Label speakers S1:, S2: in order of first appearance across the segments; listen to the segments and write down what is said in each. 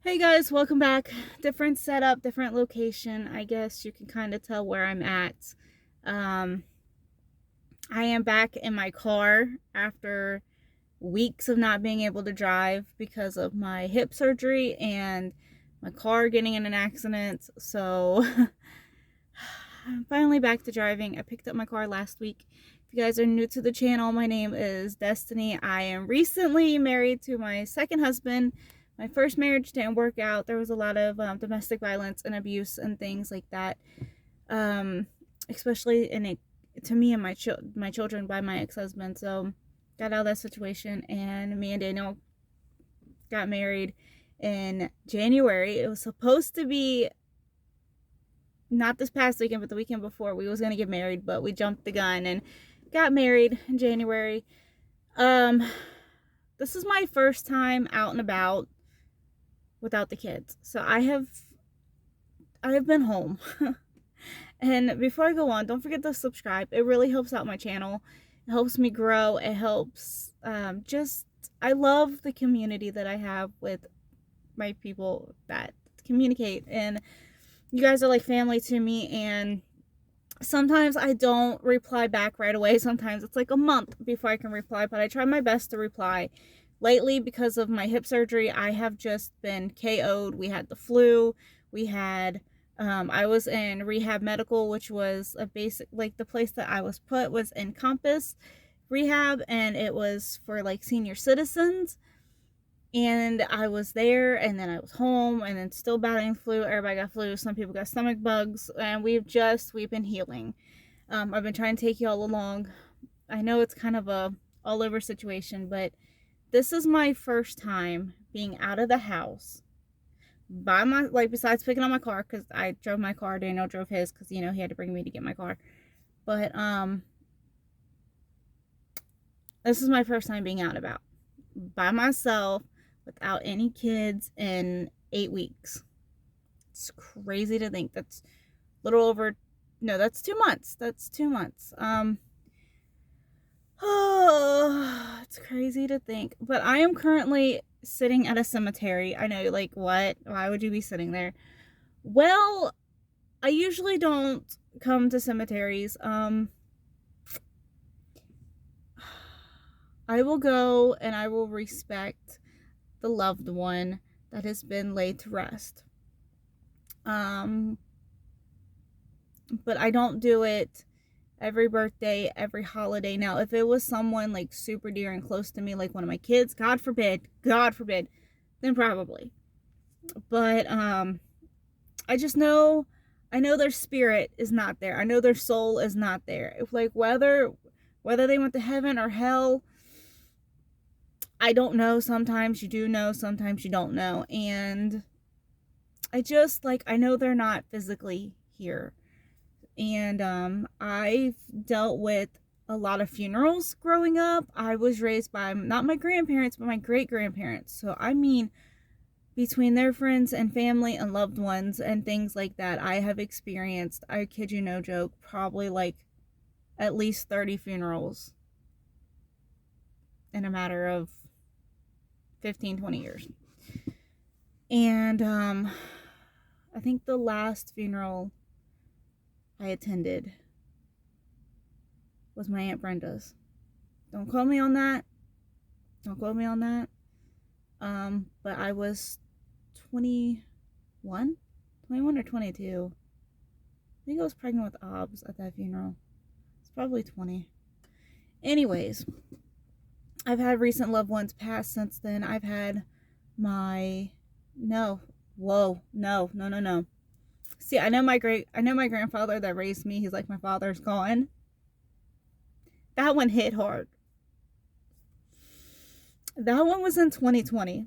S1: Hey guys, welcome back. Different setup, different location. I guess you can kind of tell where I'm at. Um, I am back in my car after weeks of not being able to drive because of my hip surgery and my car getting in an accident. So I'm finally back to driving. I picked up my car last week. If you guys are new to the channel, my name is Destiny. I am recently married to my second husband. My first marriage didn't work out. There was a lot of domestic violence and abuse and things like that, especially to me and my children by my ex-husband. So got out of that situation, and me and Daniel got married in January. It was supposed to be not this past weekend, but the weekend before. We was gonna get married, but we jumped the gun and got married in January. Um, this is my first time out and about without the kids. So I have been home. And before I go on, don't forget to subscribe. It really helps out my channel. It helps me grow. It helps I love the community that I have with my people that communicate, and you guys are like family to me. And sometimes I don't reply back right away. Sometimes it's like a month before I can reply, but I try my best to reply. Lately, because of my hip surgery, I have just been KO'd. We had the flu. We had, I was in rehab medical, which was a basic, like the place that I was put was Encompass Rehab, and it was for like senior citizens. And I was there, and then I was home, and then still battling flu. Everybody got flu. Some people got stomach bugs, and we've been healing. I've been trying to take you all along. I know it's kind of a all over situation, but this is my first time being out of the house by my, like, besides picking up my car, because I drove my car. Daniel drove his because, he had to bring me to get my car. But this is my first time being out and about by myself without any kids in 8 weeks. It's crazy to think. That's a little over, no, that's 2 months. That's 2 months. Oh, it's crazy to think. But I am currently sitting at a cemetery. I know, like, what? Why would you be sitting there? Well, I usually don't come to cemeteries. I will go and I will respect the loved one that has been laid to rest. But I don't do it every birthday, every holiday. Now, if it was someone like super dear and close to me, like one of my kids, God forbid, then probably. But I just know, I know their spirit is not there. I know their soul is not there. If, like, whether they went to heaven or hell, I don't know. Sometimes you do know, sometimes you don't know. And I just, like, I know they're not physically here. And I've dealt with a lot of funerals growing up. I was raised by not my grandparents, but my great grandparents. So, I mean, between their friends and family and loved ones and things like that, I have experienced, I kid you no joke, probably like at least 30 funerals in a matter of 15-20 years. And I think the last funeral I attended was my Aunt Brenda's. Don't quote me on that. Don't quote me on that. But I was 21? 21 or 22. I think I was pregnant with OBS at that funeral. It's probably 20. Anyways, I've had recent loved ones pass since then. I've had my, no, whoa, no, no, no, no. See, I know my grandfather that raised me. He's like my father's gone. That one hit hard. That one was in 2020.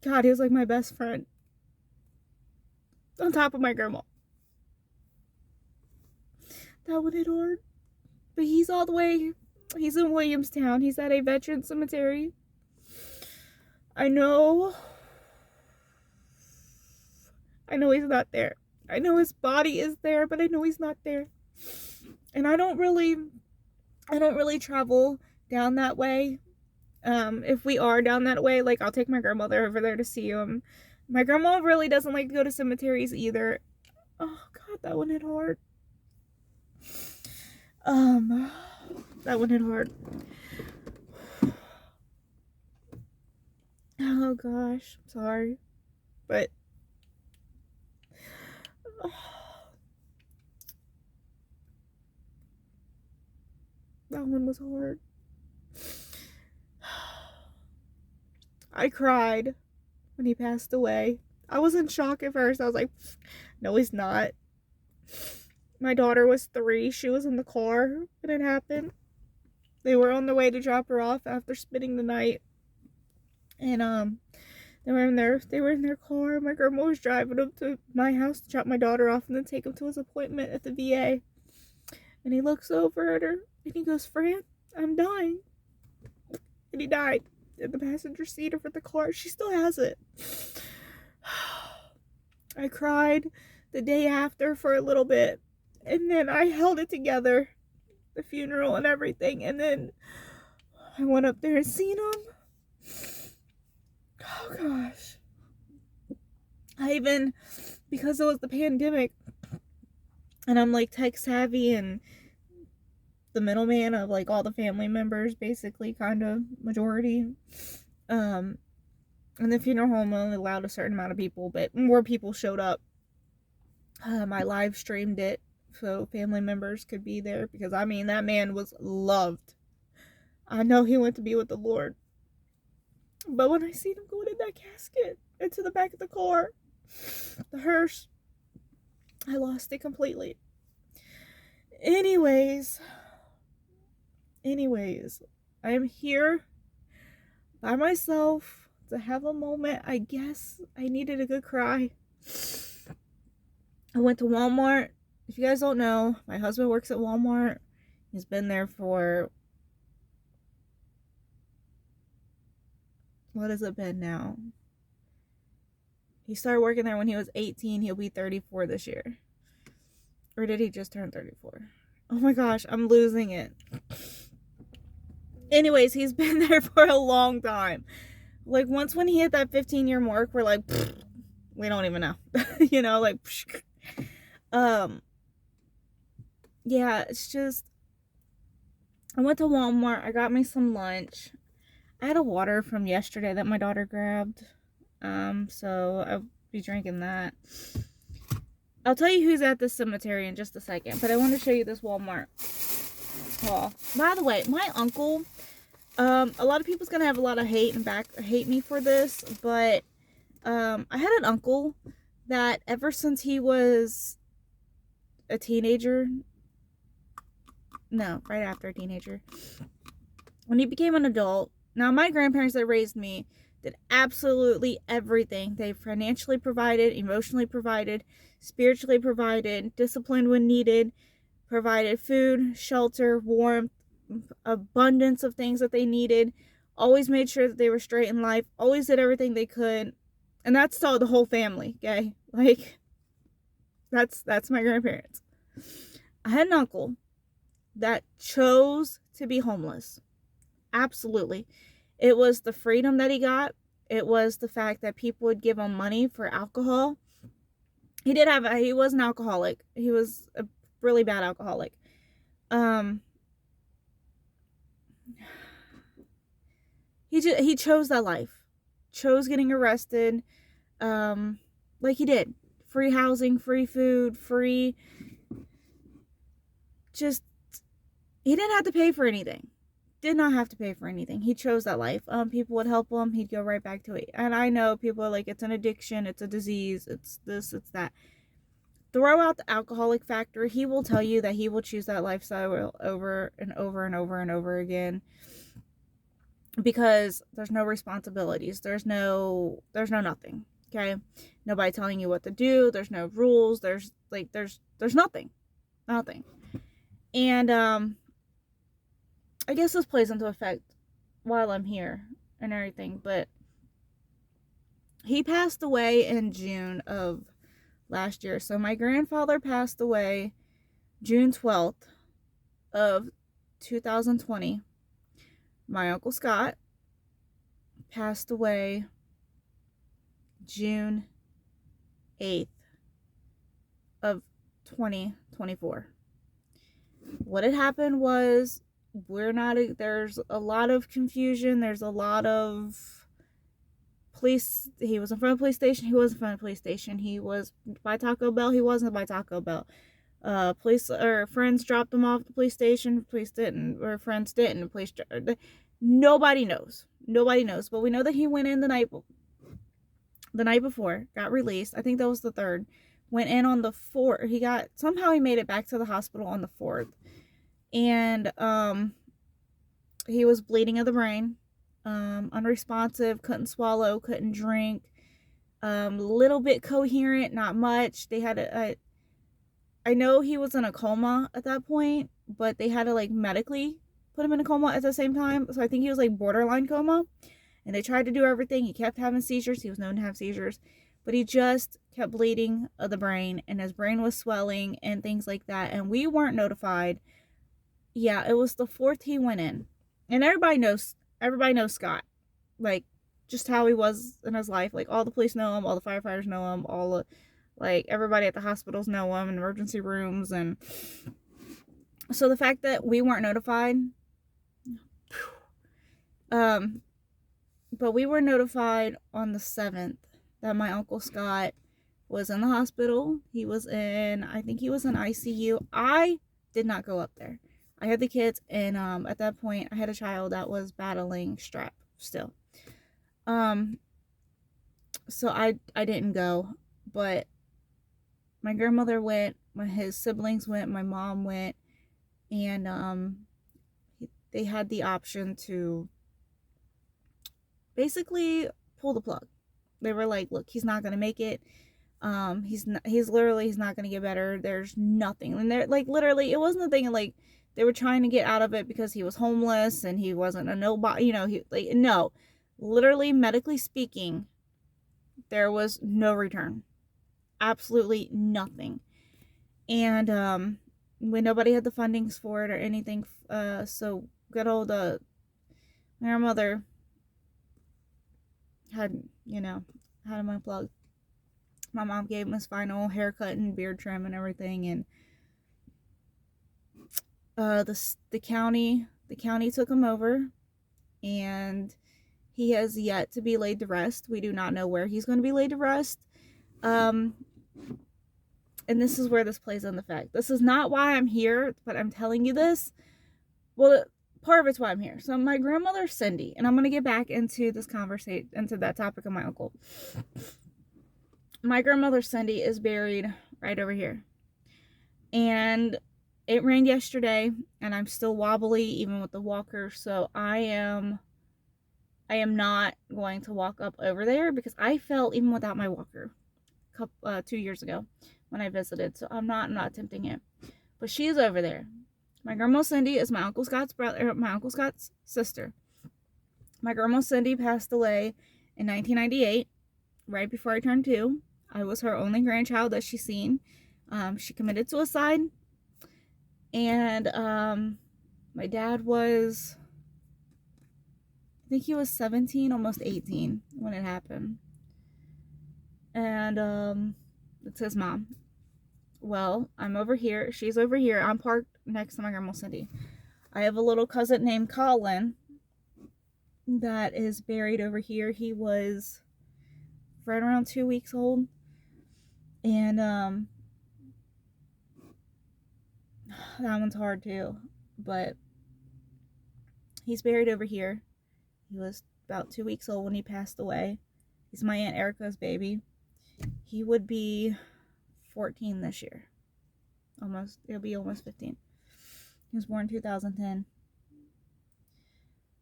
S1: God, he was like my best friend. On top of my grandma. That one hit hard. But he's all the way, he's in Williamstown. He's at a veteran cemetery. I know he's not there. I know his body is there, but I know he's not there. And I don't really travel down that way. If we are down that way, like, I'll take my grandmother over there to see him. My grandma really doesn't like to go to cemeteries either. Oh God, that one hit hard. That one hit hard. Oh gosh, sorry, but that one was hard. I cried when he passed away. I was in shock at first. I was like, no, he's not. My daughter was 3. She was in the car when it happened. They were on the way to drop her off after spending the night. And they were in their car. My grandma was driving him to my house to drop my daughter off and then take him to his appointment at the VA. And he looks over at her and he goes, "Fran, I'm dying." And he died in the passenger seat of the car. She still has it. I cried the day after for a little bit. And then I held it together, the funeral and everything. And then I went up there and seen him. Oh gosh. I even, because it was the pandemic, and I'm like tech savvy and the middleman of like all the family members, basically, kind of majority. And the funeral home only allowed a certain amount of people, but more people showed up. I live streamed it so family members could be there, because I mean, that man was loved. I know he went to be with the Lord. But when I seen him going in that casket into the back of the car, the hearse, I lost it completely. Anyways, I am here by myself to have a moment. I guess I needed a good cry. I went to Walmart. If you guys don't know, my husband works at Walmart. He's been there for, what has it been now? He started working there when he was 18. He'll be 34 this year. Or did he just turn 34? Oh my gosh, I'm losing it. Anyways, he's been there for a long time. Like, once when he hit that 15-year mark, we're like, we don't even know. You know, like, yeah, it's just, I went to Walmart. I got me some lunch. I had a water from yesterday that my daughter grabbed. So I'll be drinking that. I'll tell you who's at the cemetery in just a second, but I want to show you this Walmart haul. By the way, my uncle, a lot of people's gonna have a lot of hate me for this, but I had an uncle that ever since he was a teenager, no, right after a teenager, when he became an adult. Now, my grandparents that raised me did absolutely everything. They financially provided, emotionally provided, spiritually provided, disciplined when needed, provided food, shelter, warmth, abundance of things that they needed, always made sure that they were straight in life, always did everything they could. And that's all the whole family, okay? Like, that's my grandparents. I had an uncle that chose to be homeless. Absolutely. It was the freedom that he got. It was the fact that people would give him money for alcohol. He was an alcoholic. He was a really bad alcoholic. He chose that life. Chose getting arrested. Like he did. Free housing, free food, free, just, he didn't have to pay for anything. Did not have to pay for anything. He chose that life. People would help him. He'd go right back to it. And I know people are like, it's an addiction, it's a disease, it's this, it's that. Throw out the alcoholic factor. He will tell you that he will choose that lifestyle over and over and over and over again, because there's no responsibilities. There's no nothing. Okay? Nobody telling you what to do. There's no rules. There's nothing. Nothing. And I guess this plays into effect while I'm here and everything, but he passed away in June of last year. So my grandfather passed away June 12th of 2020. My Uncle Scott passed away June 8th of 2024. What had happened was, there's a lot of confusion. There's a lot of police. He was in front of the police station. He wasn't in front of the police station. He was by Taco Bell. He wasn't by Taco Bell. Police or friends dropped him off at the police station. Police didn't, or friends didn't. Nobody knows. Nobody knows. But we know that he went in the night before, got released. I think that was the 3rd. Went in on the 4th. He made it back to the hospital on the 4th. And he was bleeding of the brain, unresponsive, couldn't swallow, couldn't drink, little bit coherent, not much. They had I know he was in a coma at that point, but they had to like medically put him in a coma at the same time. So I think he was like borderline coma, and they tried to do everything. He kept having seizures. He was known to have seizures, but he just kept bleeding of the brain, and his brain was swelling and things like that. And we weren't notified. Yeah, it was the 4th he went in, and everybody knows Scott, like just how he was in his life. Like all the police know him, all the firefighters know him, everybody at the hospitals know him, in emergency rooms. And so the fact that we weren't notified, but we were notified on the 7th that my Uncle Scott was in the hospital. I think he was in ICU. I did not go up there. I had the kids, and at that point I had a child that was battling strep still. So I didn't go, but my grandmother went, his siblings went, my mom went, and they had the option to basically pull the plug. They were like, look, he's not gonna make it. He's not gonna get better. There's nothing. And they're like, literally, it wasn't a thing like they were trying to get out of it because he was homeless and he wasn't a nobody, no. Literally, medically speaking, there was no return. Absolutely nothing. And when nobody had the fundings for it or anything, so good old my grandmother had him unplugged. My mom gave him his final haircut and beard trim and everything, and the county took him over, and he has yet to be laid to rest. We do not know where he's going to be laid to rest. And this is where this plays in the fact. This is not why I'm here, but I'm telling you this. Well, part of it's why I'm here. So my grandmother, Cindy, and I'm going to get back into this conversation, into that topic of my uncle. My grandmother, Cindy, is buried right over here. And it rained yesterday, and I'm still wobbly, even with the walker. So I am not going to walk up over there because I fell even without my walker 2 years ago when I visited. So I'm not attempting it. But she is over there. My grandma Cindy is my Uncle Scott's sister. My grandma Cindy passed away in 1998, right before I turned 2. I was her only grandchild that she's seen. She committed suicide. And my dad was, I think he was 17, almost 18 when it happened. And it's his mom. Well, I'm over here. She's over here. I'm parked next to my grandma Cindy. I have a little cousin named Colin that is buried over here. He was right around 2 weeks old. And that one's hard too. But he's buried over here. He was about 2 weeks old when he passed away. He's my Aunt Erica's baby. He would be 14 this year. He'll be almost 15. He was born 2010.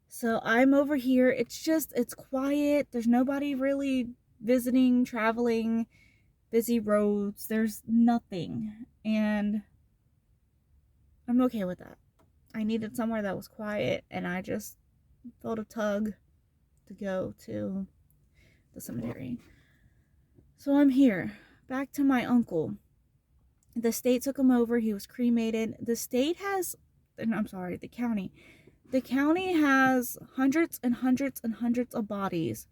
S1: So I'm over here. It's quiet. There's nobody really visiting, traveling, busy roads. There's nothing. And I'm okay with that. I needed somewhere that was quiet, and I just felt a tug to go to the cemetery. So I'm here. Back to my uncle. The state took him over. He was cremated. The county. the county has hundreds and hundreds and hundreds of bodies,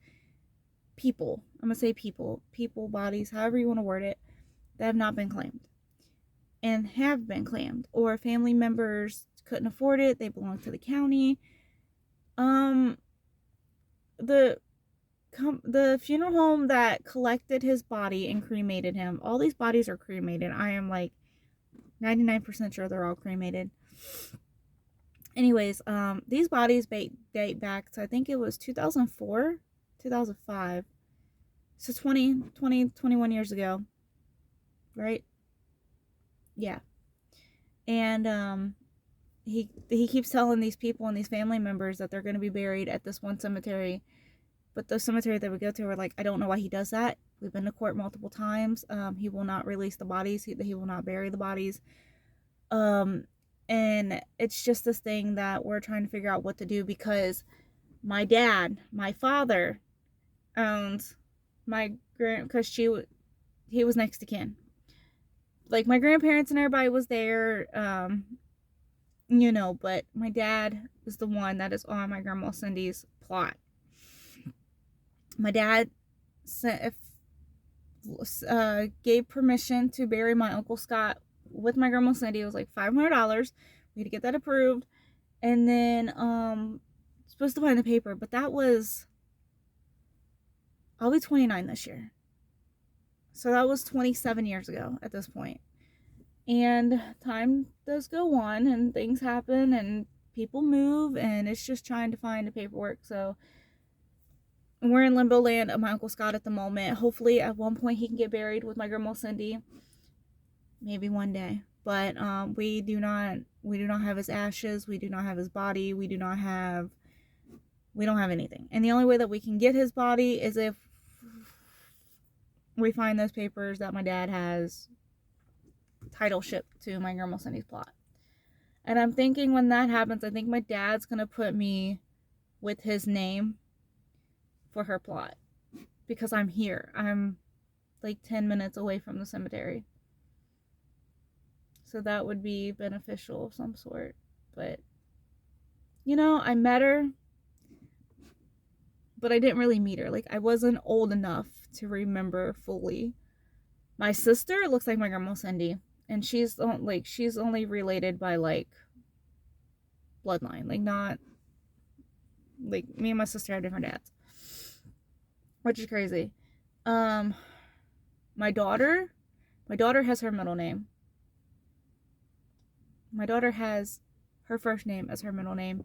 S1: people, I'm gonna say people, bodies, however you want to word it, that have not been claimed and have been claimed, or family members couldn't afford it, they belong to the county. The funeral home that collected his body and cremated him, all these bodies are cremated. I am like 99% sure they're all cremated. Anyways, these bodies date back to, I think it was 2004, 2005. So 21 years ago, right? Yeah. And he keeps telling these people and these family members that they're going to be buried at this one cemetery. But the cemetery that we go to, we're like, I don't know why he does that. We've been to court multiple times. He will not release the bodies. He will not bury the bodies. And it's just this thing that we're trying to figure out what to do, because my dad, my father, owns because he was next to kin. Like, my grandparents and everybody was there, but my dad is the one that is on my grandma Cindy's plot. My dad gave permission to bury my Uncle Scott with my grandma Cindy. It was like $500. We had to get that approved. And then, supposed to find the paper, but I'll be 29 this year. So that was 27 years ago at this point. And time does go on, and things happen, and people move, and it's just trying to find the paperwork. So we're in limbo land of my Uncle Scott at the moment. Hopefully at one point he can get buried with my grandma Cindy. Maybe one day. But we do not have his ashes. We do not have his body. We don't have anything. And the only way that we can get his body is if we find those papers that my dad has titleship to my grandma Cindy's plot. And I'm thinking when that happens, I think my dad's going to put me with his name for her plot, because I'm here. I'm like 10 minutes away from the cemetery. So that would be beneficial of some sort. But, I met her, but I didn't really meet her. Like, I wasn't old enough to remember fully. My sister looks like my grandma Cindy, and she's only related by like bloodline, like not like me and my sister have different dads, which is crazy. My daughter has her middle name. My daughter has her first name as her middle name.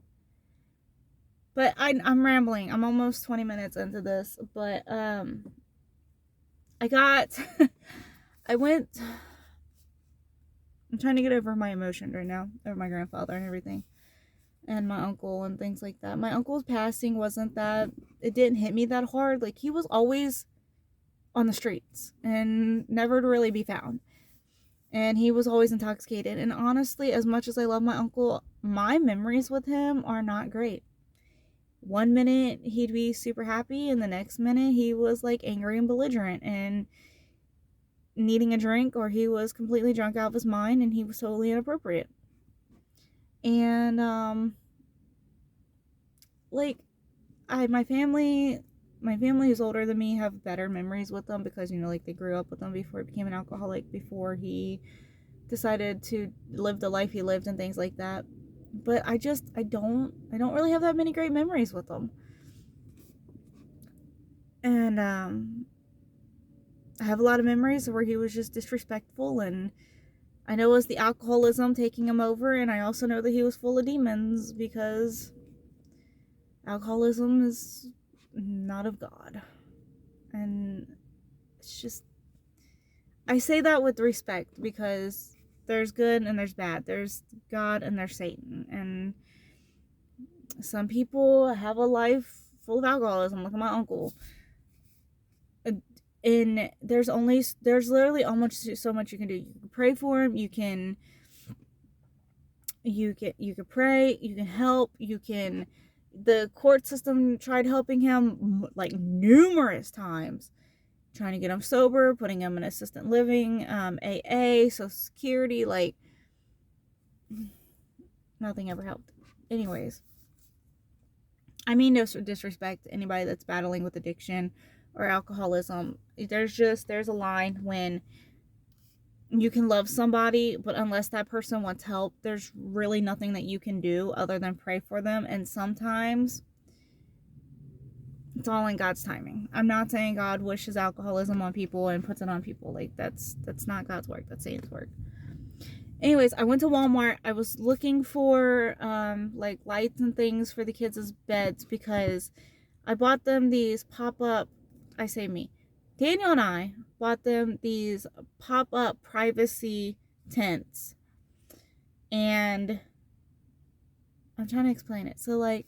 S1: But I'm rambling. I'm almost 20 minutes into this. But I'm trying to get over my emotions right now, over my grandfather and everything, and my uncle and things like that. My uncle's passing it didn't hit me that hard. Like, he was always on the streets and never to really be found. And he was always intoxicated. And honestly, as much as I love my uncle, my memories with him are not great. One minute he'd be super happy, and the next minute he was like angry and belligerent and needing a drink, or he was completely drunk out of his mind and he was totally inappropriate. And my family who's older than me have better memories with them, because they grew up with him before he became an alcoholic, before he decided to live the life he lived and things like that. But I don't really have that many great memories with them. And I have a lot of memories where he was just disrespectful, and I know it was the alcoholism taking him over, and I also know that he was full of demons, because alcoholism is not of God. And it's just, I say that with respect, because there's good and there's bad. There's God and there's Satan. And some people have a life full of alcoholism. Look at my uncle. And there's literally so much you can do. You can pray for him. You can pray. You can help. The court system tried helping him like numerous times, trying to get him sober, putting him in assisted living, AA, Social Security, like nothing ever helped. Anyways, I mean no disrespect to anybody that's battling with addiction or alcoholism. There's a line when you can love somebody, but unless that person wants help, there's really nothing that you can do other than pray for them. And sometimes it's all in God's timing. I'm not saying God wishes alcoholism on people and puts it on people. Like that's not God's work. That's Satan's work. Anyways, I went to Walmart. I was looking for like lights and things for the kids' beds because I bought them these pop-up, I say me, Daniel and I bought them these pop-up privacy tents. And I'm trying to explain it. So like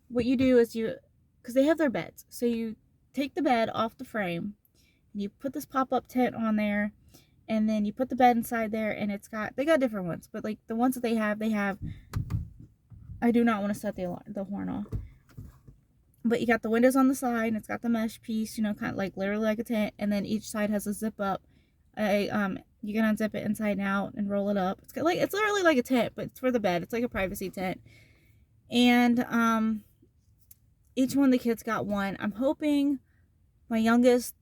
S1: what you do is because they have their beds. So you take the bed off the frame and you put this pop-up tent on there, and then you put the bed inside there, and they got different ones, but like the ones that they have, I do not want to set the horn off. But you got the windows on the side, and it's got the mesh piece, kind of like literally like a tent, and then each side has a zip up. You can unzip it inside and out and roll it up. It's literally like a tent, but it's for the bed. It's like a privacy tent. And each one of the kids got one. I'm hoping my youngest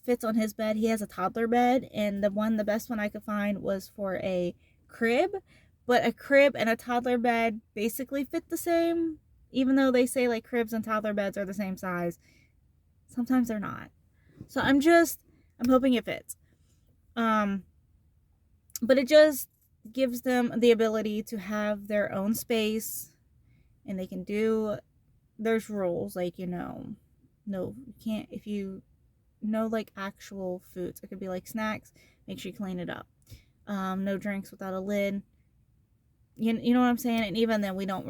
S1: fits on his bed. He has a toddler bed, and the best one I could find was for a crib. But a crib and a toddler bed basically fit the same. Even though they say like cribs and toddler beds are the same size, sometimes they're not. So I'm hoping it fits. But it just gives them the ability to have their own space, and they can there's rules like, no, you can't, if you know like actual foods, it could be like snacks, make sure you clean it up. No drinks without a lid. You know what I'm saying? And even then, we don't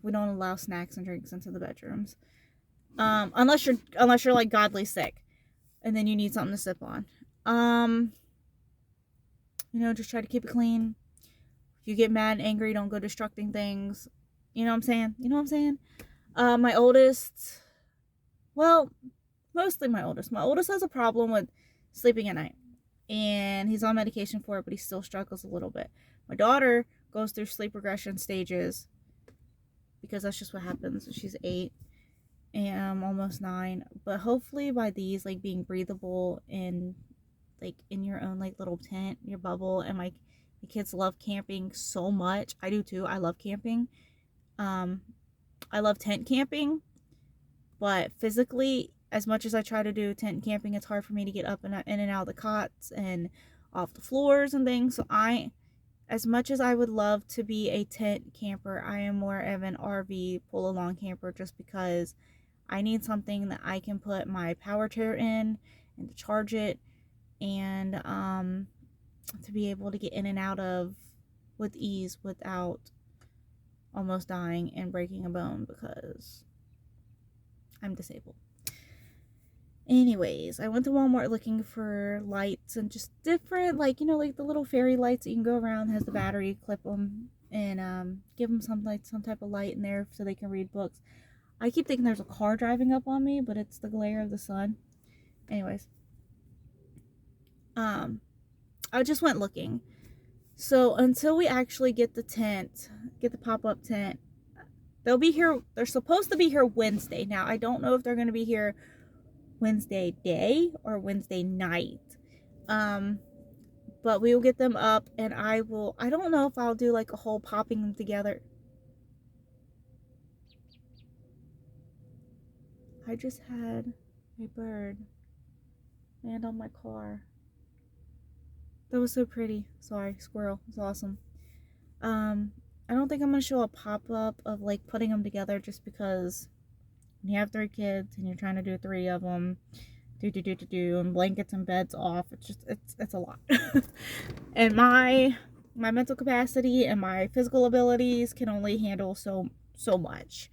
S1: allow snacks and drinks into the bedrooms, unless you're like godly sick, and then you need something to sip on. Just try to keep it clean. If you get mad and angry, don't go destructing things. You know what I'm saying? My oldest, well, mostly my oldest. My oldest has a problem with sleeping at night, and he's on medication for it, but he still struggles a little bit. My daughter goes through sleep regression stages because that's just what happens. She's 8 and I'm almost 9, but hopefully by these, like being breathable and like in your own like little tent, your bubble, and my kids love camping so much. I do too. I love camping. I love tent camping, but physically, as much as I try to do tent camping, it's hard for me to get up and in and out of the cots and off the floors and things. So as much as I would love to be a tent camper, I am more of an RV pull-along camper, just because I need something that I can put my power chair in and to charge it, and to be able to get in and out of with ease without almost dying and breaking a bone because I'm disabled. Anyways, I went to Walmart looking for lights and just different, like, like the little fairy lights that you can go around, has the battery, clip them, and give them some type of light in there so they can read books. I keep thinking there's a car driving up on me, but it's the glare of the sun. Anyways, I just went looking. So until we actually get the pop-up tent, they'll be here. They're supposed to be here Wednesday. Now, I don't know if they're going to be here Wednesday day or Wednesday night. But we will get them up, and I don't know if I'll do like a whole popping them together. I just had a bird land on my car. That was so pretty. Sorry, squirrel. It's awesome. I don't think I'm going to show a pop-up of like putting them together, just because when you have 3 kids and you're trying to do 3 of them, and blankets and beds off, it's a lot. And my mental capacity and my physical abilities can only handle so much.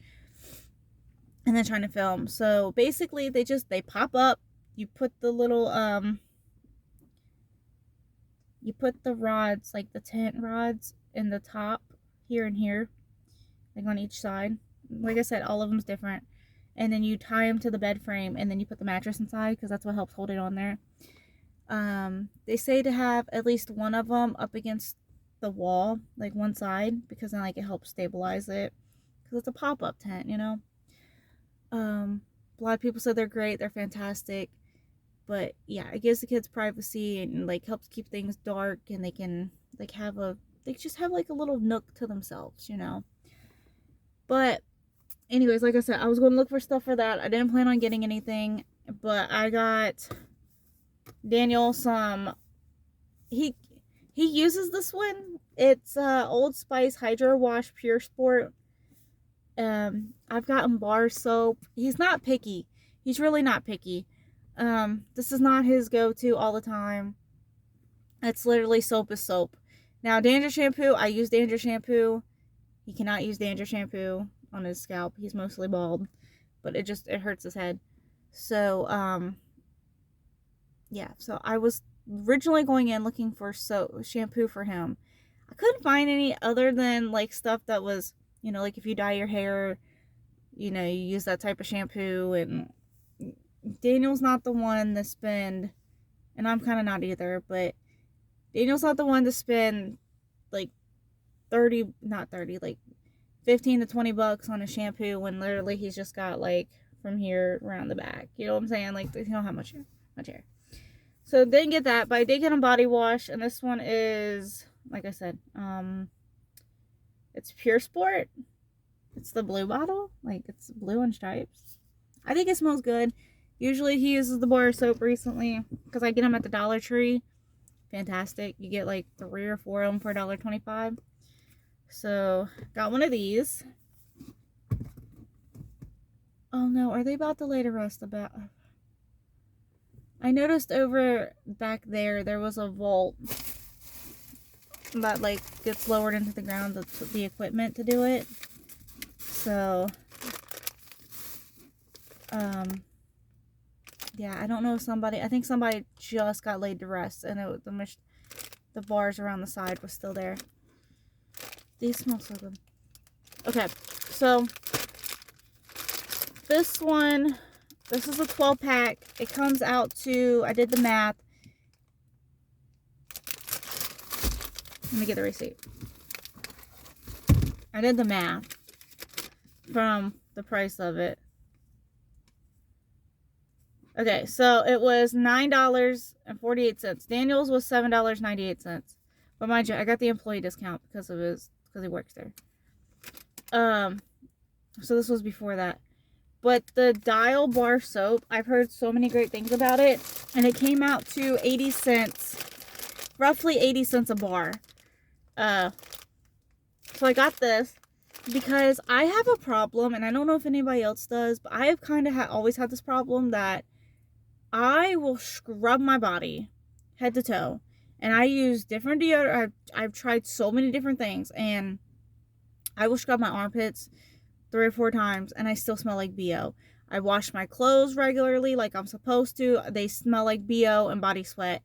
S1: And then trying to film. So basically they pop up. You put the little you put the rods, like the tent rods, in the top here and here, like on each side. Like I said, all of them's different. And then you tie them to the bed frame, and then you put the mattress inside, because that's what helps hold it on there. They say to have at least one of them up against the wall, like one side, because then like it helps stabilize it, because it's a pop-up tent, A lot of people said they're great, they're fantastic. But yeah, it gives the kids privacy and like helps keep things dark, and they can like they just have like a little nook to themselves, you know. But anyways, like I said, I was going to look for stuff for that. I didn't plan on getting anything, but I got Daniel some. He uses this one. It's Old Spice Hydro Wash Pure Sport. I've gotten bar soap. He's not picky. He's really not picky. This is not his go-to all the time. It's literally soap is soap. Now, dandruff shampoo, I use dandruff shampoo. He cannot use dandruff shampoo on his scalp. He's mostly bald, but it hurts his head. So, yeah. So I was originally going in looking for shampoo for him. I couldn't find any other than like stuff that was, you know, like if you dye your hair, you know, you use that type of shampoo. And Daniel's not the one to spend, and I'm kind of not either, but Daniel's not the one to spend like 15 to 20 bucks on a shampoo when literally he's just got like from here around the back. You know what I'm saying? Like, you don't have much hair. So didn't get that, but I did get a body wash, and this one is, like I said, it's Pure Sport. It's the blue bottle. Like, it's blue and stripes. I think it smells good. Usually he uses the bar soap recently because I get them at the Dollar Tree. Fantastic. You get like 3 or 4 of them for $1.25. So, got one of these. Oh no, are they about to lay to rest about? I noticed over back there was a vault that like gets lowered into the ground, the equipment to do it. So, yeah, I don't know if I think somebody just got laid to rest, and the bars around the side was still there. These smell so good. Okay, so this is a 12-pack. It comes out to, I did the math. Let me get the receipt. I did the math from the price of it. Okay, so it was $9.48. Daniel's was $7.98. But mind you, I got the employee discount because he works there. So this was before that. But the Dial bar soap, I've heard so many great things about it, and it came out to 80 cents, roughly 80 cents a bar. So I got this because I have a problem, and I don't know if anybody else does, but I have kind of always had this problem that I will scrub my body head to toe, and I use different deodorant. I've tried so many different things, and I will scrub my armpits 3 or 4 times, and I still smell like BO. I wash my clothes regularly like I'm supposed to. They smell like BO and body sweat,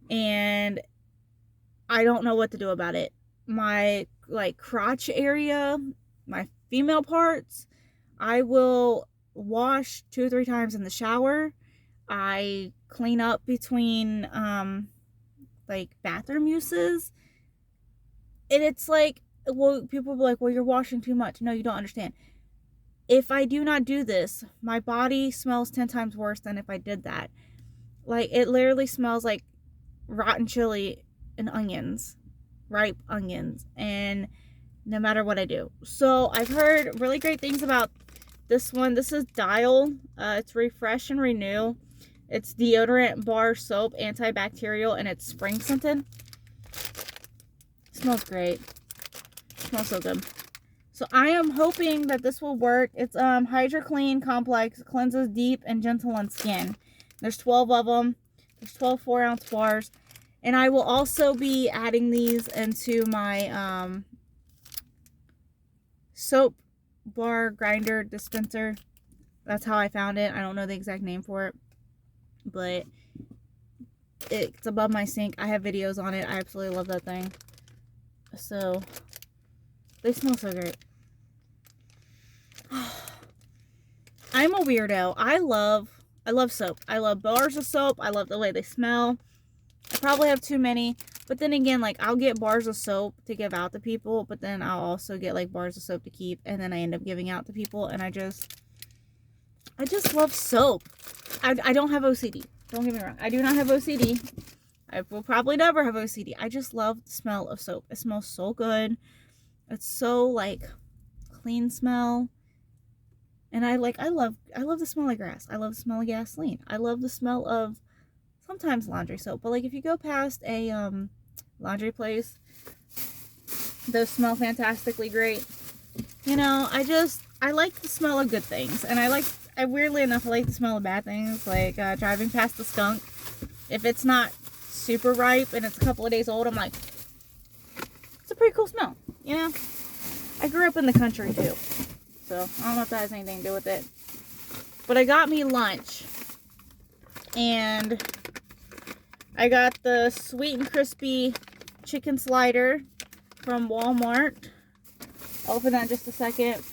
S1: and I don't know what to do about it. My like crotch area, my female parts, I will wash 2 or 3 times in the shower. I clean up between like bathroom uses, and it's like, well, people will be like, well, you're washing too much. No, you don't understand. If I do not do this, my body smells 10 times worse than if I did that. Like, it literally smells like rotten chili and onions, ripe onions, and no matter what I do. So I've heard really great things about this one. This is Dial. It's Refresh and Renew. It's deodorant, bar soap, antibacterial, and it's spring scented. Smells great. Smells so good. So I am hoping that this will work. It's Hydra Clean Complex, cleanses deep and gentle on skin. There's 12 of them. There's 12 4-ounce bars. And I will also be adding these into my soap bar grinder dispenser. That's how I found it. I don't know the exact name for it, but it's above my sink. I have videos on it. I absolutely love that thing. So they smell so great. I'm a weirdo. I love soap. I love bars of soap. I love the way they smell. I probably have too many, but then again, like, I'll get bars of soap to give out to people, but then I'll also get like bars of soap to keep, and then I end up giving out to people, and I just I just love soap. I don't have OCD. Don't get me wrong. I do not have OCD. I will probably never have OCD. I just love the smell of soap. It smells so good. It's so like clean smell. And I love the smell of grass. I love the smell of gasoline. I love the smell of sometimes laundry soap. But like if you go past a laundry place, those smell fantastically great. You know, I like the smell of good things. And I weirdly enough, I like the smell of bad things, like driving past the skunk. If it's not super ripe and it's a couple of days old, I'm like, it's a pretty cool smell, you know? I grew up in the country too, so I don't know if that has anything to do with it. But I got me lunch, and I got the sweet and crispy chicken slider from Walmart. I'll open that in just a second.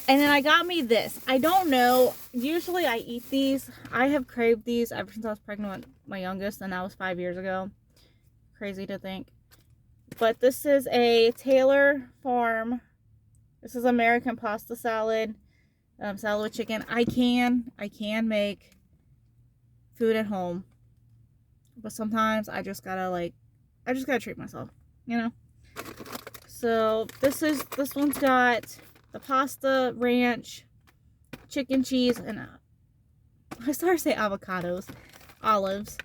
S1: And then I got me this. I don't know. Usually I eat these. I have craved these ever since I was pregnant with my youngest, and that was 5 years ago. Crazy to think. But this is a Taylor Farm. This is American pasta salad. Salad with chicken. I can make food at home. But sometimes I just gotta treat myself, you know? So this one's got the pasta, ranch, chicken, cheese, and I started to say avocados, olives.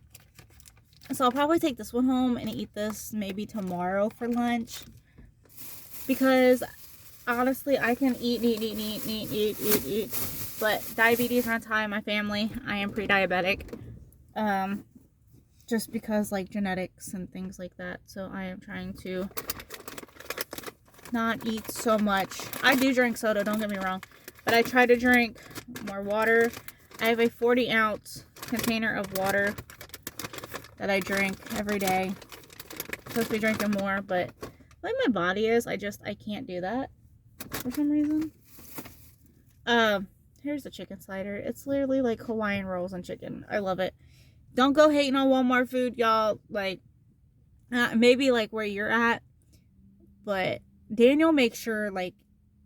S1: So I'll probably take this one home and eat this maybe tomorrow for lunch. Because honestly, I can eat. But diabetes runs high in my family. I am pre-diabetic. Just because like genetics and things like that. So I am trying to not eat so much. I do drink soda, don't get me wrong, but I try to drink more water. I have a 40-ounce container of water that I drink every day. I'm supposed to be drinking more, but like my body is, I can't do that for some reason. Here's the chicken slider. It's literally like Hawaiian rolls and chicken. I love it. Don't go hating on Walmart food, y'all. Like, maybe like where you're at, but Daniel makes sure, like,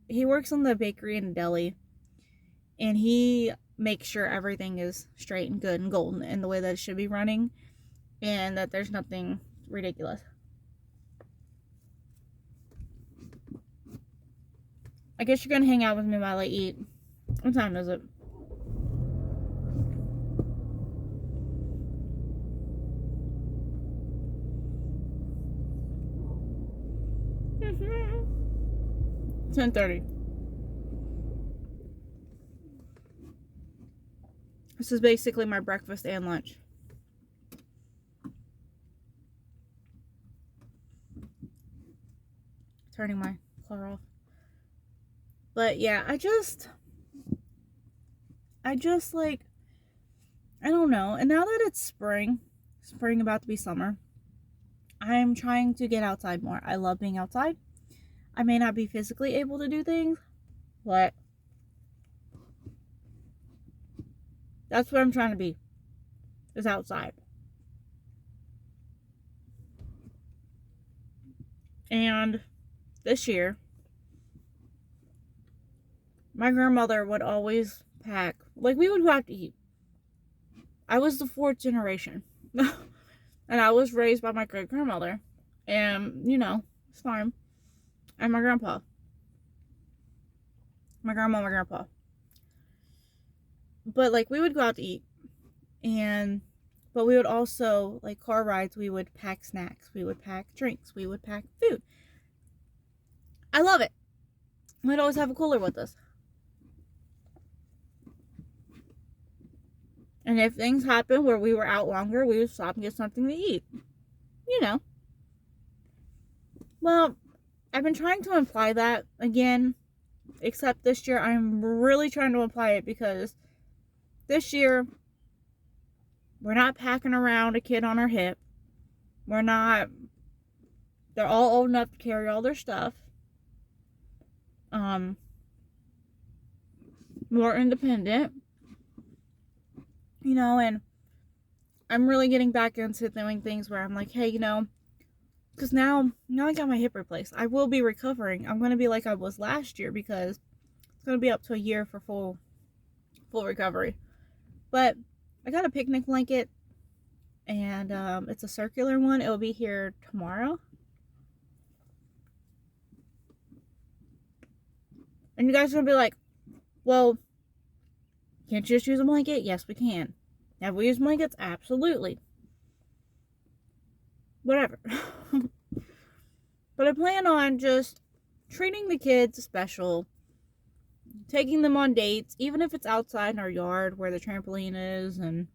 S1: he works in the bakery and deli, and he makes sure everything is straight and good and golden in the way that it should be running, and that there's nothing ridiculous. I guess you're gonna hang out with me while I eat. What time is it? Mm-hmm. 10:30. This is basically my breakfast and lunch. Turning my car off. But yeah, I just like, I don't know. And now that it's spring about to be summer, I'm trying to get outside more. I love being outside. I may not be physically able to do things, but that's where I'm trying to be, is outside. And this year, my grandmother would always pack, like, we would go out to eat. I was the 4th generation. And I was raised by my great grandmother. And, you know, it's fine. And my grandpa. My grandma, my grandpa. But, like, we would go out to eat. But we would also, like, car rides, we would pack snacks. We would pack drinks. We would pack food. I love it. We'd always have a cooler with us. And if things happened where we were out longer, we would stop and get something to eat. You know. Well, I've been trying to imply that again, except this year I'm really trying to apply it, because this year we're not packing around a kid on our hip. They're all old enough to carry all their stuff. More independent. You know, and I'm really getting back into doing things where I'm like, hey, you know, because now I got my hip replaced. I will be recovering. I'm going to be like I was last year, because it's going to be up to a year for full full recovery. But I got a picnic blanket, and it's a circular one. It'll be here tomorrow. And you guys are gonna be like, well, can't you just use a blanket? Yes, we can. Have we used blankets? Absolutely. Whatever. But I plan on just treating the kids special, taking them on dates, even if it's outside in our yard where the trampoline is, and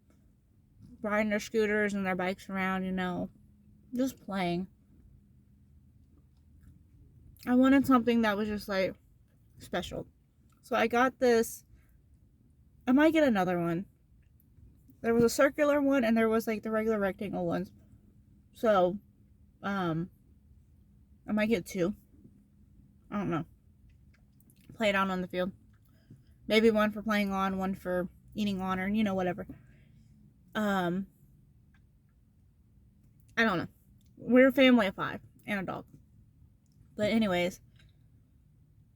S1: riding their scooters and their bikes around, just playing. I wanted something that was just like special. So I got this. I might get another one. There was a circular one and there was like the regular rectangle ones. So, I might get two. I don't know. Play it out on the field. Maybe one for playing on, one for eating on, or whatever. I don't know. We're a family of 5 and a dog. But anyways,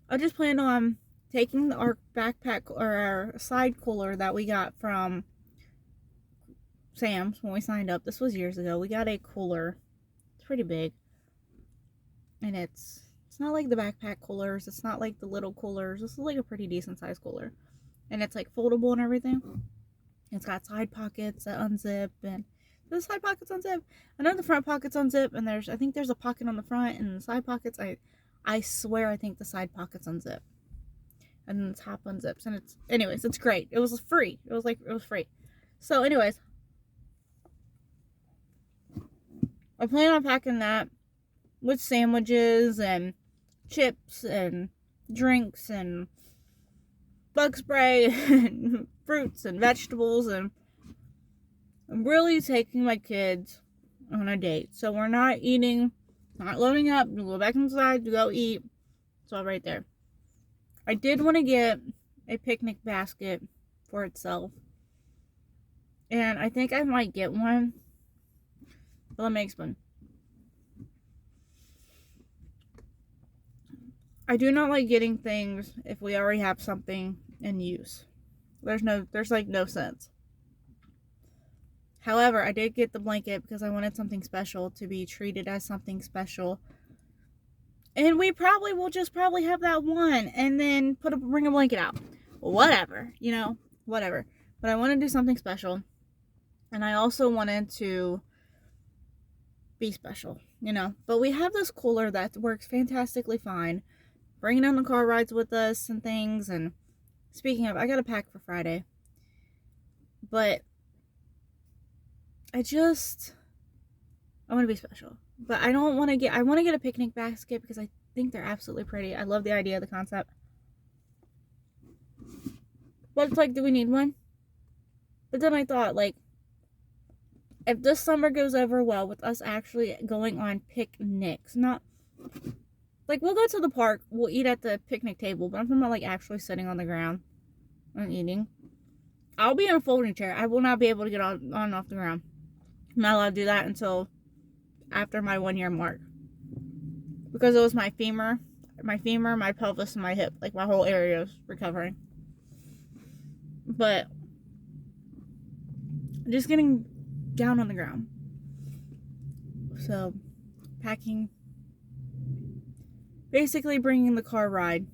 S1: I just plan on taking our backpack or our side cooler that we got from Sam's when we signed up. This was years ago. We got a cooler. It's pretty big. And it's not like the backpack coolers. It's not like the little coolers. This is like a pretty decent sized cooler. And it's like foldable and everything. It's got side pockets that unzip, and the side pockets unzip. I know the front pockets unzip, and I think there's a pocket on the front, and the side pockets, I swear I think the side pockets unzip. And then the top unzips, and it's great. It was free. It was free. So anyways, I plan on packing that with sandwiches and chips and drinks and bug spray and fruits and vegetables, and I'm really taking my kids on a date. So we're not loading up, we go back inside to go eat. It's all right there. I did want to get a picnic basket for itself, and I think I might get one, but let me explain. I do not like getting things if we already have something in use. There's like no sense. However, I did get the blanket because I wanted something special to be treated as something special. And we probably will just have that one and then bring a blanket out. Whatever, whatever. But I want to do something special. And I also wanted to be special, But we have this cooler that works fantastically fine. Bringing on the car rides with us and things. And speaking of, I got a pack for Friday. But I want to be special. But I want to get a picnic basket because I think they're absolutely pretty. I love the idea of the concept. But it's like, do we need one? But then I thought, like, if this summer goes over well with us actually going on picnics, not like we'll go to the park, we'll eat at the picnic table, but I'm talking about like actually sitting on the ground and eating. I'll be in a folding chair. I will not be able to get on and off the ground. I'm not allowed to do that until after my 1 year mark. Because it was my femur, my pelvis, and my hip. Like my whole area is recovering. But just getting down on the ground. So, packing. Basically bringing the car ride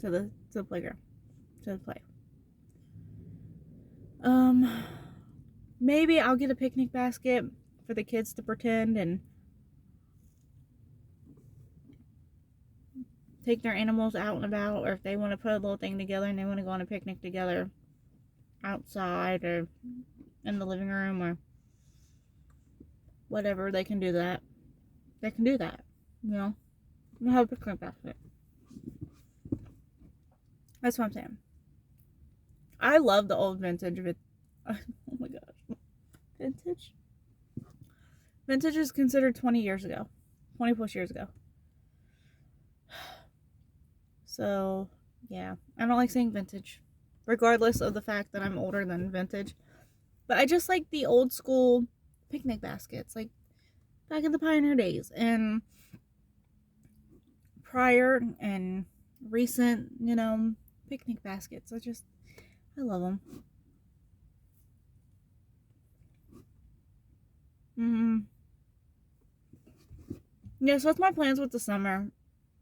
S1: to the playground. To the play. Maybe I'll get a picnic basket for the kids to pretend and take their animals out and about, or if they want to put a little thing together and they want to go on a picnic together outside or in the living room or whatever, they can do that. They can do that, We'll have a picnic basket. That's what I'm saying. I love the old vintage of it. Oh my gosh. Vintage? Vintage is considered 20 years ago. 20 plus years ago. So, yeah. I don't like saying vintage. Regardless of the fact that I'm older than vintage. But I just like the old school picnic baskets. Like, back in the Pioneer days. And prior and recent, picnic baskets. I love them. Mm-hmm. Yeah, so that's my plans with the summer.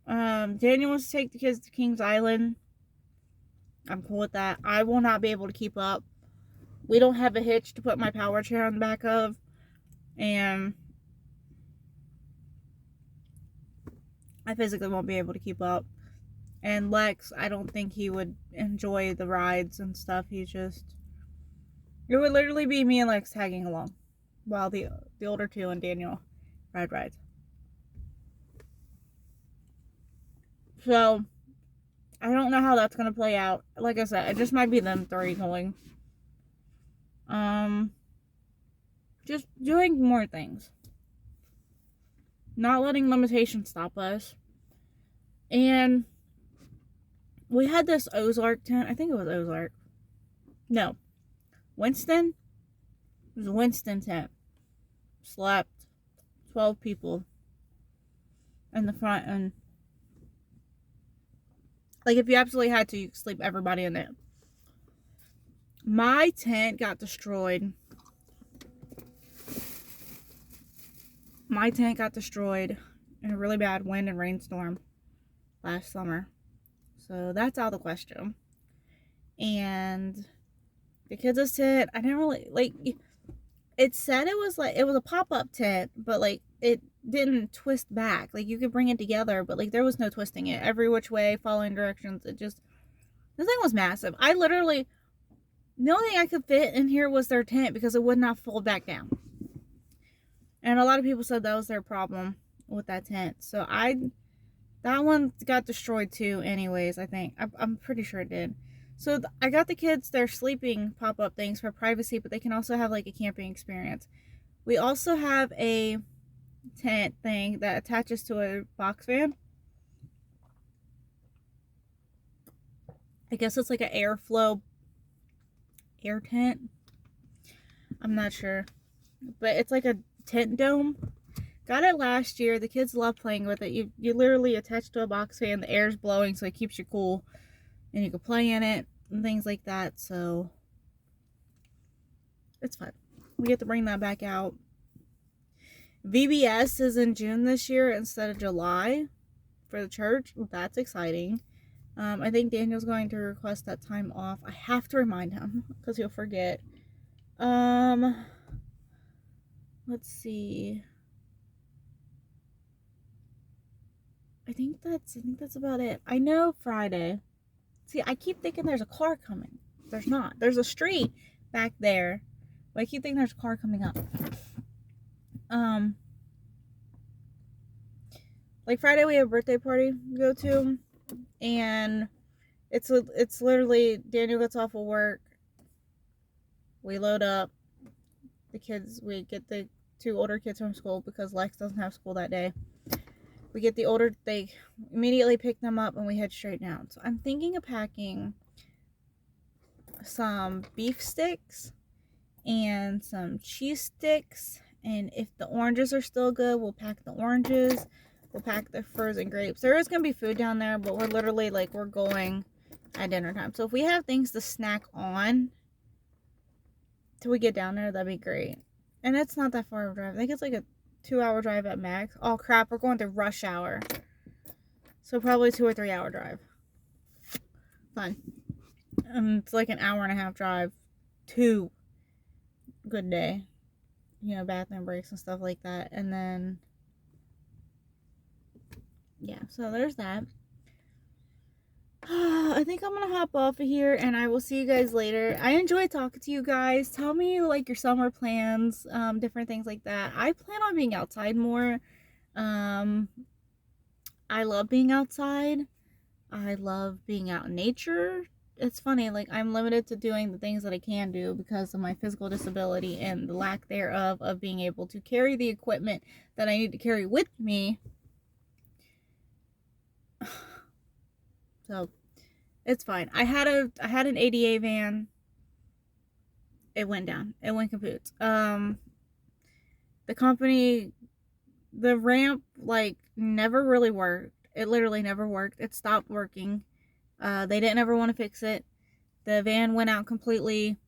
S1: Daniel wants to take the kids to Kings Island. I'm cool with that. I will not be able to keep up. We don't have a hitch to put my power chair on the back of, and I physically won't be able to keep up. And Lex, I don't think he would enjoy the rides and stuff. It would literally be me and Lex tagging along while the older two and Daniel ride rides. So, I don't know how that's going to play out. Like I said, it just might be them three going. Just doing more things. Not letting limitations stop us. And we had this Ozark tent. I think it was Ozark. No. Winston? It was a Winston tent. Slept 12 people in the front, and like if you absolutely had to, you could sleep everybody in it. My tent got destroyed. In a really bad wind and rainstorm last summer. So that's out of the question. And the kids' tent, I didn't really like. It said it was a pop-up tent, but like it didn't twist back. Like you could bring it together, but like there was no twisting it every which way, following directions. The thing was massive. The only thing I could fit in here was their tent because it would not fold back down. And a lot of people said that was their problem with that tent. So that one got destroyed too anyways, I think. I'm pretty sure it did. So I got the kids their sleeping pop-up things for privacy, but they can also have like a camping experience. We also have a tent thing that attaches to a box fan. I guess it's like an air tent. I'm not sure. But it's like a tent dome. Got it last year. The kids love playing with it. You literally attach to a box fan. The air's blowing, so it keeps you cool. And you can play in it and things like that. So it's fun. We get to bring that back out. VBS is in June this year instead of July for the church. That's exciting. I think Daniel's going to request that time off. I have to remind him because he'll forget. Let's see. I think that's about it. I know Friday. See, I keep thinking there's a car coming. There's not. There's a street back there. But I keep thinking there's a car coming up. Like Friday we have a birthday party to go to. And it's literally Daniel gets off of work. We load up. The kids, we get the two older kids from school because Lex doesn't have school that day. We get they immediately pick them up and we head straight down. So I'm thinking of packing some beef sticks and some cheese sticks. And if the oranges are still good, we'll pack the oranges. We'll pack the frozen grapes. There is going to be food down there, but we're literally we're going at dinner time. So if we have things to snack on till we get down there, that'd be great. And it's not that far of a drive. I think it's like a 2-hour drive at max. Oh crap, we're going through rush hour. So probably 2 or 3 hour drive. Fun. It's like an hour and a half drive. 2. Good day. Bathroom breaks and stuff like that. And then yeah, so there's that. I think I'm gonna hop off of here and I will see you guys later. I enjoy talking to you guys. Tell me your summer plans, different things like that. I plan on being outside more. I love being outside. I love being out in nature. It's funny, I'm limited to doing the things that I can do because of my physical disability and the lack thereof of being able to carry the equipment that I need to carry with me. So it's fine. I had an ADA van. It went down. It went kaput. The company, the ramp never really worked. It literally never worked. It stopped working. They didn't ever want to fix it. the van went out completely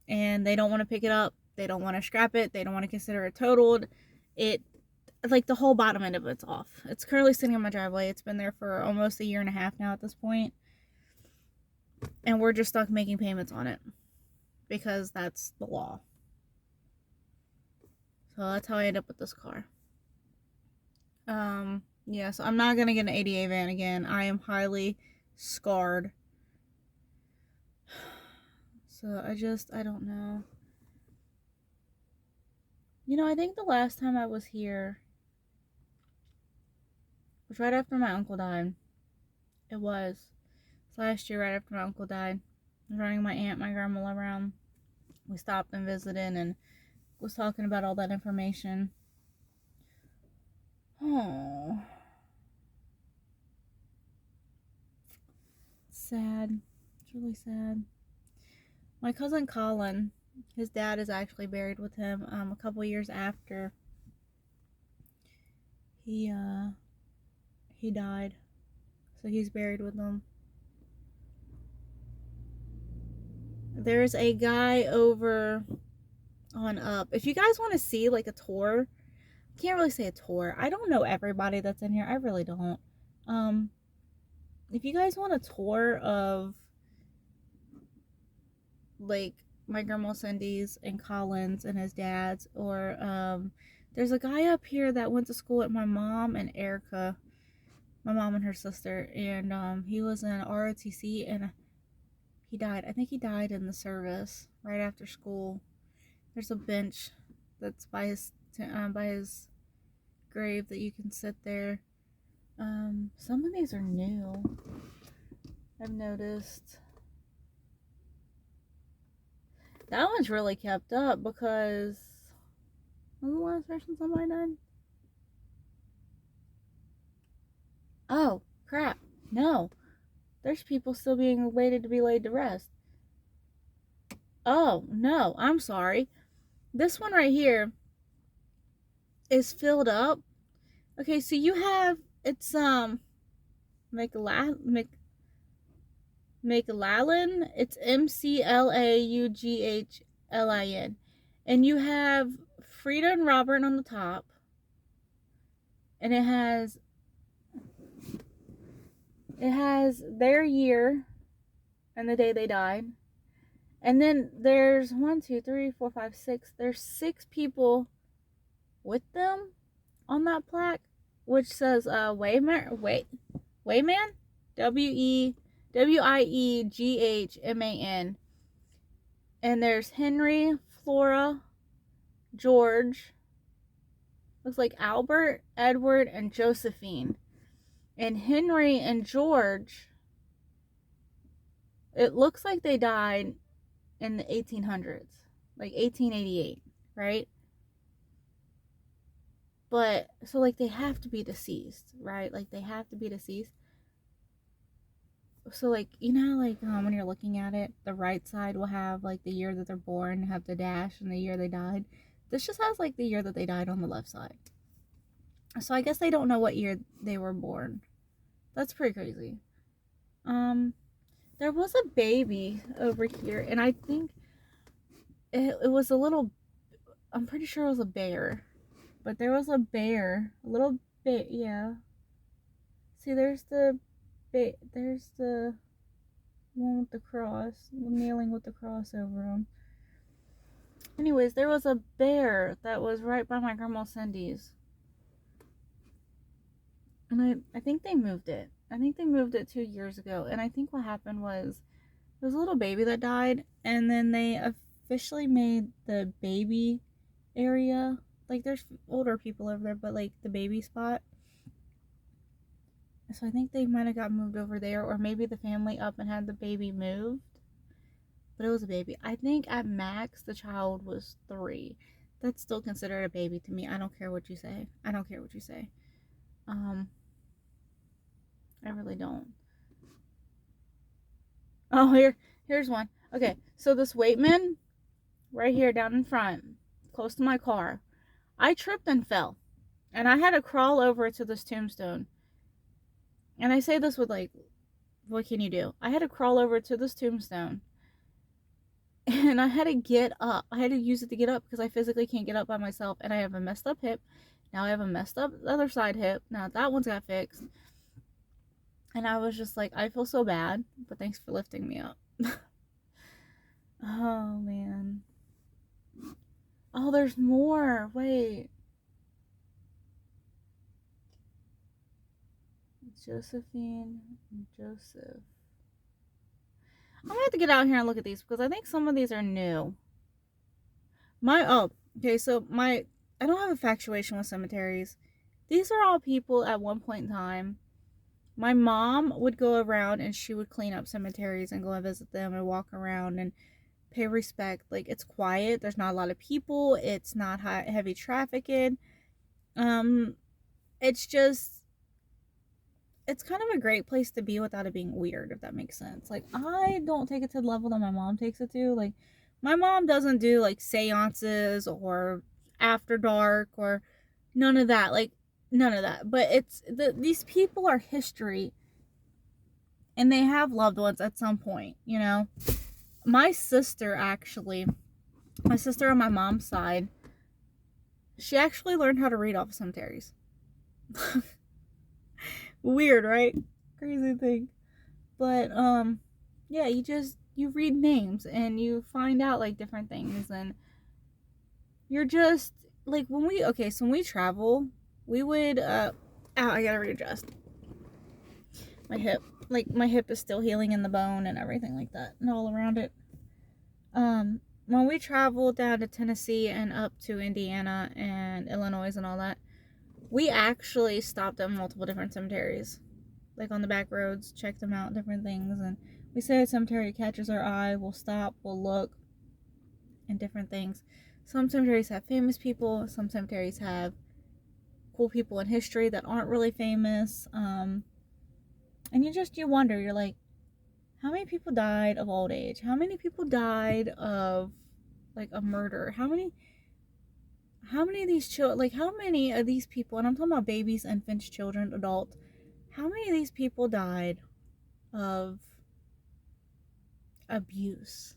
S1: and they don't want to pick it up. They don't want to scrap it. They don't want to consider it totaled. It, like, the whole bottom end of it's off. It's currently sitting in my driveway. It's been there for almost a year and a half now at this point. And we're just stuck making payments on it because that's the law. So that's how I end up with this car. Yeah, so I'm not going to get an ADA van again. I am highly scarred. So I don't know. You know, I think the last time I was here was right after my uncle died. It was last year, right after my uncle died. I was running my aunt, my grandma around. We stopped and visited and was talking about all that information. Oh. Sad. It's really sad. My cousin Colin, his dad is actually buried with him a couple years after he died. So he's buried with them. There's a guy over on up. If you guys want to see like a tour, I can't really say a tour. I don't know everybody that's in here. I really don't. If you guys want a tour of like my grandma Cindy's and Colin's and his dad's, or there's a guy up here that went to school with my mom and Erica, my mom and her sister, and he was in ROTC and he died. I think he died in the service right after school. There's a bench that's by his grave that you can sit there. Some of these are new, I've noticed. That one's really kept up because when was the last person somebody died? Oh, crap. No. There's people still being waited to be laid to rest. Oh, no. I'm sorry. This one right here is filled up. Okay, so you have, it's, McLaughlin. It's McLaughlin. And you have Frida and Robert on the top. And it has their year and the day they died. And then there's 1, 2, 3, 4, 5, 6. There's 6 people with them on that plaque, which says Wayman. WIEGHMAN. And there's Henry, Flora, George. Looks like Albert, Edward, and Josephine. And Henry and George, it looks like they died in the 1800s, like 1888, right? But, so like they have to be deceased, right? Like they have to be deceased. So like, you know, like when you're looking at it, the right side will have like the year that they're born, have the dash, and the year they died. This just has like the year that they died on the left side. So I guess they don't know what year they were born. That's pretty crazy. There was a baby over here, and I think it was a little, I'm pretty sure it was a bear. But there was a bear, a little bit, yeah. See, there's the one with the cross, kneeling with the cross over him. Anyways, there was a bear that was right by my grandma Cindy's. And I think they moved it. I think they moved it 2 years ago. And I think what happened was there was a little baby that died. And then they officially made the baby area. Like, there's older people over there, but like the baby spot. So I think they might have got moved over there. Or maybe the family up and had the baby moved. But it was a baby. I think at max the child was 3. That's still considered a baby to me. I don't care what you say. I don't care what you say. I really don't. Oh, here's one. Okay, so this Waitman right here down in front, close to my car, I tripped and fell. And I had to crawl over to this tombstone. And I say this with like what can you do? I had to crawl over to this tombstone and I had to get up. I had to use it to get up because I physically can't get up by myself. And I have a messed up hip. Now I have a messed up other side hip. Now that one's got fixed. And I was just like, I feel so bad, but thanks for lifting me up. Oh, man. Oh, there's more. Wait. Josephine and Joseph. I'm gonna have to get out here and look at these because I think some of these are new. Okay, so I don't have a infatuation with cemeteries. These are all people at one point in time. My mom would go around and she would clean up cemeteries and go and visit them and walk around and pay respect. Like, it's quiet, there's not a lot of people, it's not heavy trafficking. It's just, it's kind of a great place to be without it being weird, if that makes sense. Like, I don't take it to the level that my mom takes it to. Like, my mom doesn't do like seances or after dark or none of that. Like, none of that. But these people are history and they have loved ones at some point, you know. My sister on my mom's side, she actually learned how to read off of cemeteries. Weird, right? Crazy thing. But yeah, you read names and you find out like different things, and you're just like, when we travel, we would I gotta readjust my hip. Like, my hip is still healing in the bone and everything like that and all around it. When we traveled down to Tennessee and up to Indiana and Illinois and all that, we actually stopped at multiple different cemeteries, like on the back roads, checked them out, different things. And we say a cemetery catches our eye, we'll stop, we'll look, and different things. Some cemeteries have famous people, some cemeteries have cool people in history that aren't really famous. And you wonder, you're like, how many people died of old age? How many people died of like a murder? How many of these children, like, how many of these people, and I'm talking about babies, infants, children, adults, how many of these people died of abuse,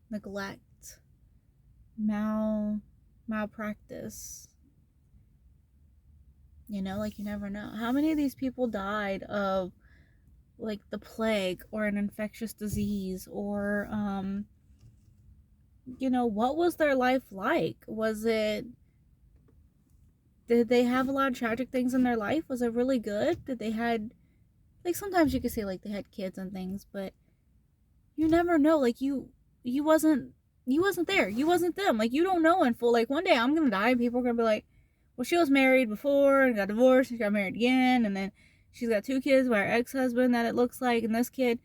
S1: neglect, malpractice? You know, like, you never know. How many of these people died of like the plague or an infectious disease, or you know, what was their life like? Did they have a lot of tragic things in their life? Was it really good? Did they had, like, sometimes you could say like they had kids and things, but you never know. Like, you wasn't there. You wasn't them. Like, you don't know in full. Like, one day I'm gonna die and people are gonna be like, well, she was married before and got divorced and she got married again, and then she's got 2 kids by her ex-husband that it looks like, and this kid.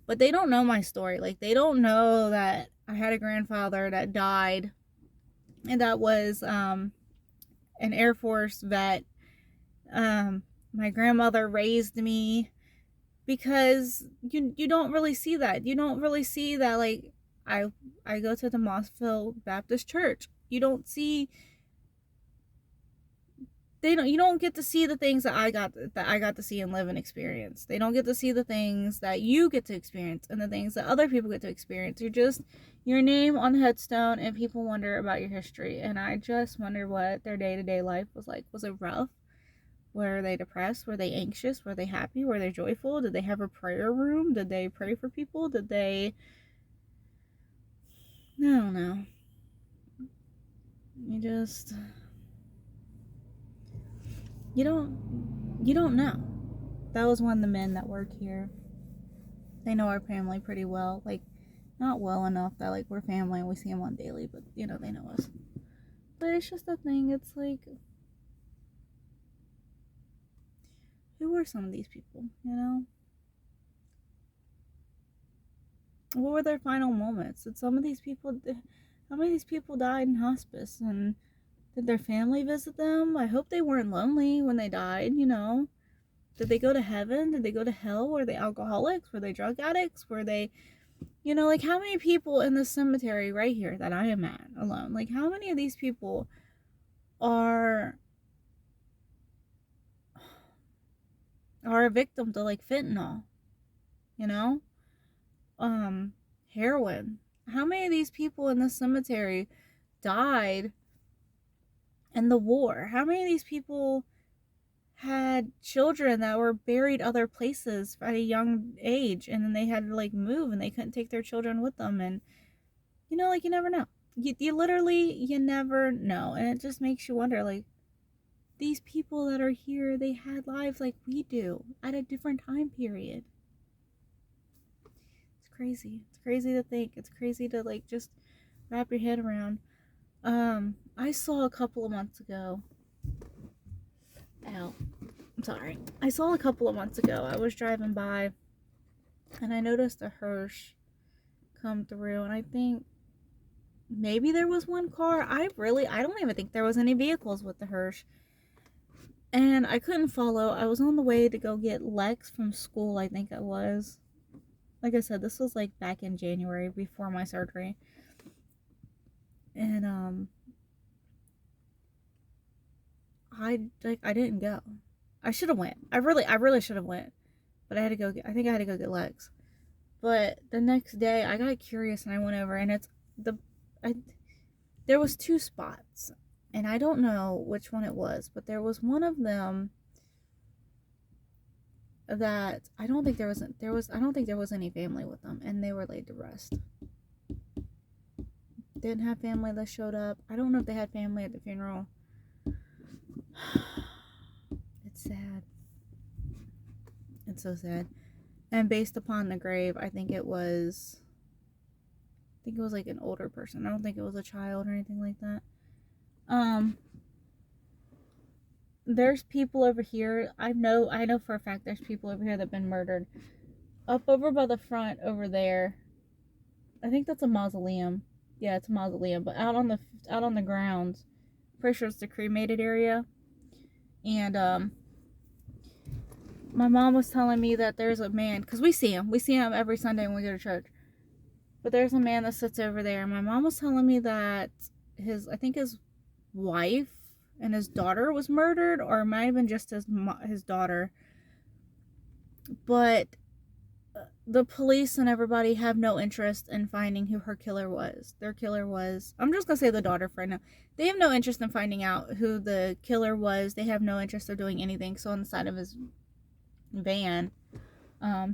S1: But they don't know my story. Like, they don't know that I had a grandfather that died and that was an Air Force vet. My grandmother raised me, because you don't really see that. You don't really see that. Like, I go to the Mossville Baptist Church. You don't you don't get to see the things that I got to see and live and experience. They don't get to see the things that you get to experience and the things that other people get to experience. You're just your name on the headstone, and people wonder about your history. And I just wonder what their day-to-day life was like. Was it rough? Were they depressed? Were they anxious? Were they happy? Were they joyful? Did they have a prayer room? Did they pray for people? I don't know. You don't know. That was one of the men that work here. They know our family pretty well. Like, not well enough that like we're family and we see them on daily, but you know, they know us. But it's just a thing. It's like, who were some of these people, you know? What were their final moments? How many of these people died in hospice? And did their family visit them? I hope they weren't lonely when they died, you know? Did they go to heaven? Did they go to hell? Were they alcoholics? Were they drug addicts? Were they, you know, like, how many people in the cemetery right here that I am at alone? Like, how many of these people are are a victim to like fentanyl, you know? Heroin. How many of these people in the cemetery died in the war? How many of these people had children that were buried other places at a young age, and then they had to like move and they couldn't take their children with them? And like, you never know. You literally, you never know. And it just makes you wonder, like, these people that are here, they had lives like we do at a different time period. It's crazy. It's crazy to think. It's crazy to like just wrap your head around. I saw a couple of months ago. Ow. I'm sorry. I saw a couple of months ago. I was driving by and I noticed a hearse come through, and I think maybe there was one car. I don't even think there was any vehicles with the hearse. And I couldn't follow. I was on the way to go get Lex from school, I think it was. Like I said, this was like back in January before my surgery. And I didn't go. I should have went. I really should have went. But I had to go get, I think I had to go get Lex. But the next day I got curious and I went over, and there was 2 spots. And I don't know which one it was, but there was one of them that I don't think there was any family with them, and they were laid to rest. Didn't have family that showed up. I don't know if they had family at the funeral. It's sad. It's so sad. And based upon the grave, I think it was like an older person. I don't think it was a child or anything like that. There's people over here. I know for a fact there's people over here that have been murdered. Up over by the front over there, I think that's a mausoleum. Yeah, it's a mausoleum. But out on the grounds, pretty sure it's the cremated area. And my mom was telling me that there's a man, because we see him every Sunday when we go to church. But there's a man that sits over there. My mom was telling me that his wife and his daughter was murdered, or it might have been just his daughter. But the police and everybody have no interest in finding who her killer was. Their killer was, I'm just gonna say the daughter for now. They have no interest in finding out who the killer was. They have no interest in doing anything. So on the side of his van,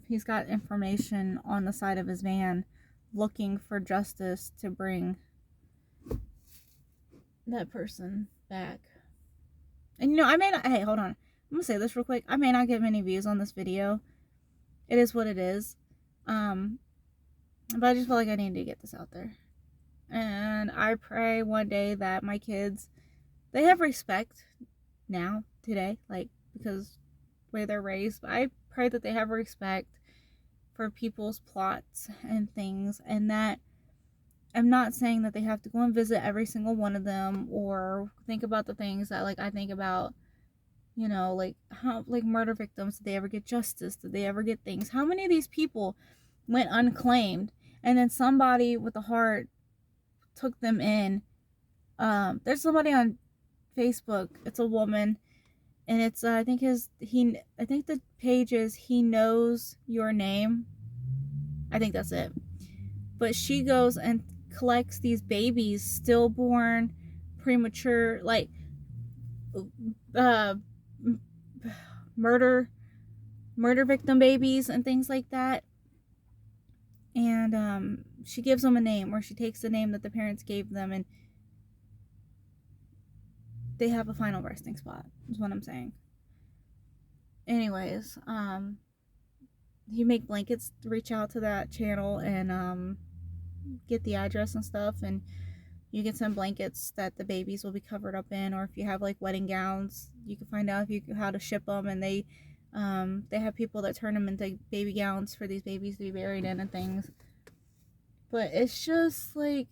S1: he's got information on the side of his van, looking for justice to bring that person back. And I may not, hey, hold on, I'm gonna say this real quick. I may not get many views on this video. It is what it is. But I just feel like I need to get this out there. And I pray one day that my kids, they have respect now, today, like, because the way they're raised. But I pray that they have respect for people's plots and things, and that I'm not saying that they have to go and visit every single one of them or think about the things that, like, I think about, like, how, like, murder victims, did they ever get justice? Did they ever get things? How many of these people went unclaimed, and then somebody with a heart took them in? There's somebody on Facebook, it's a woman, and it's, I think the page is He Knows Your Name. I think that's it. But she goes and collects these babies, stillborn, premature, like, murder victim babies and things like that. And she gives them a name, or she takes the name that the parents gave them, and they have a final resting spot, is what I'm saying. Anyways, you make blankets, reach out to that channel and get the address and stuff, and you can send blankets that the babies will be covered up in. Or if you have like wedding gowns, you can find out how to ship them, and they have people that turn them into baby gowns for these babies to be buried in and things. But it's just like,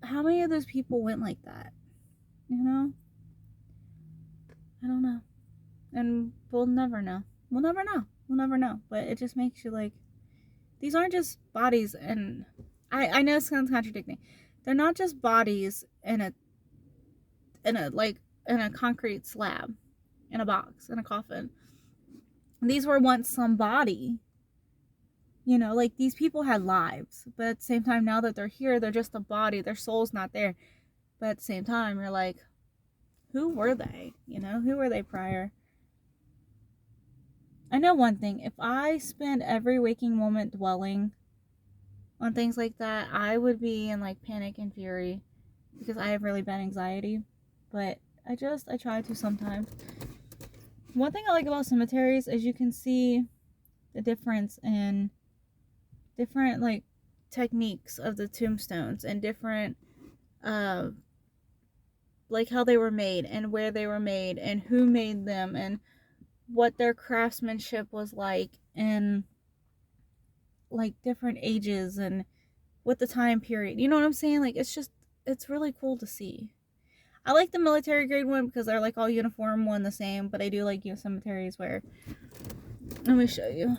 S1: how many of those people went like that? I don't know. And we'll never know. We'll never know. But it just makes you like, these aren't just bodies. And I know it sounds contradicting. They're not just bodies in a concrete slab, in a box, in a coffin. these were once somebody. You know, like, these people had lives, but at the same time, now that they're here, they're just a body. Their soul's not there. But at the same time, you're like, who were they? You know, who were they prior? I know one thing. If I spend every waking moment dwelling on things like that, I would be in, like, panic and fury, because I have really bad anxiety. But I try to sometimes. One thing I like about cemeteries is you can see the difference in different, like, techniques of the tombstones, and different like, how they were made and where they were made and who made them and what their craftsmanship was like, and, like, different ages and what the time period, you know what I'm saying? Like, it's really cool to see. I like the military grade one because they're, like, all uniform, one the same, but I do like, cemeteries where, let me show you.